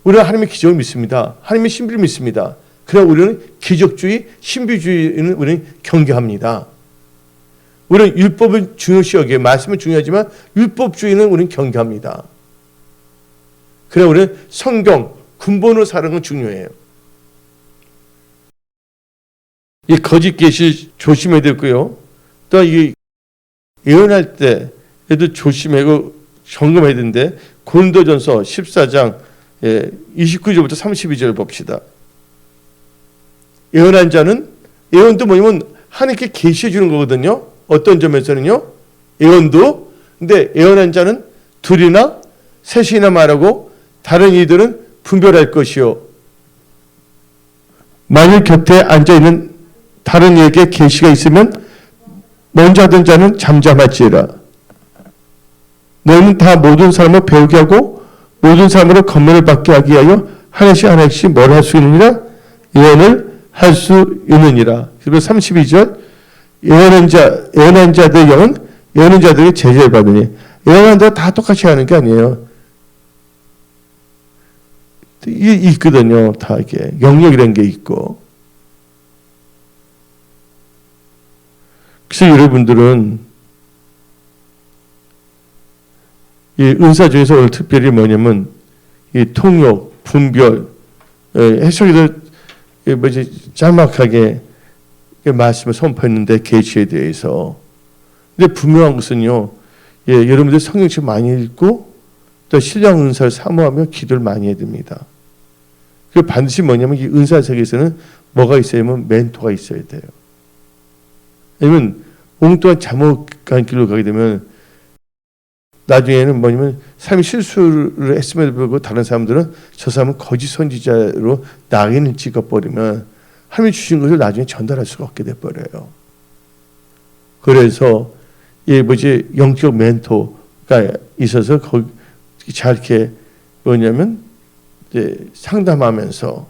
우리는 하나님의 기적을 믿습니다. 하나님의 신비를 믿습니다. 그러나 우리는 기적주의, 신비주의는 우리는 경계합니다. 우리는 율법을 중요시 여기에 말씀은 중요하지만 율법주의는 우리는 경계합니다. 그러나 우리는 성경, 근본으로 사는 건 중요해요. 이 거짓 계시 조심해야 되고요. 또 이 예언할 때에도 조심하고 점검해야 되는데 고린도전서 14장 29절부터 32절 봅시다. 예언한 자는 예언도 뭐냐면 하나님께 계시해 주는 거거든요. 어떤 점에서는요. 예언도 근데 예언한 자는 둘이나 셋이나 말하고 다른 이들은 분별할 것이요. 만일 곁에 앉아있는 다른 이에게 계시가 있으면 먼저 하던 자는 잠잠할지라. 너희는 다 모든 사람을 배우게 하고 모든 사람으로 권면을 받게 하기 위하여 하나씩 하나씩 뭘 할 수 있느니라? 예언을 할 수 있느니라. 그리고 32절 예언한 자들의 영은 예언한 자들에게 제재를 받으니 예언한 자 다 똑같이 하는 게 아니에요. 이게 있거든요. 다 이게 영역이라는 게 있고. 그래서 여러분들은 이 은사 중에서 오늘 특별히 뭐냐면 이 통역, 분별, 해석에도 짤막하게 말씀을 선포했는데 계시에 대해서. 근데 분명한 것은요. 여러분들 성경책 많이 읽고 또 신령 은사를 사모하며 기도를 많이 해야 됩니다. 그 반드시 뭐냐면 이 은사 세계에서는 뭐가 있어야면 멘토가 있어야 돼요. 왜냐면 엉뚱한 잘못한 길로 가게 되면 나중에는 뭐냐면 삶이 실수를 했음에도 불구하고 다른 사람들은 저 사람은 거짓 선지자로 낙인을 찍어버리면 하나님이 주신 것을 나중에 전달할 수가 없게 돼버려요. 그래서 영적 멘토가 있어서 거기 잘 이렇게 뭐냐면 상담하면서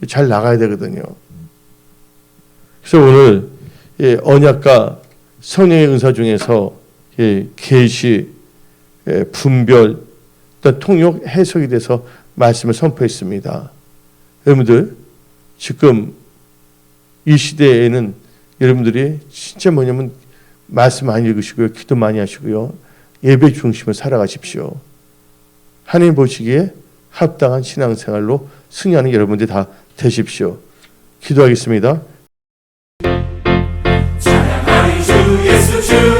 잘 나가야 되거든요. 그래서 오늘 언약과 성령의 은사 중에서 계시, 분별, 또 통역, 해석에 대해서 말씀을 선포했습니다. 여러분들 지금 이 시대에는 여러분들이 진짜 뭐냐면 말씀 많이 읽으시고요. 기도 많이 하시고요. 예배 중심으로 살아가십시오. 하나님 보시기에 합당한 신앙생활로 승리하는 여러분들이 다 되십시오. 기도하겠습니다. 찬양하리 주 예수 주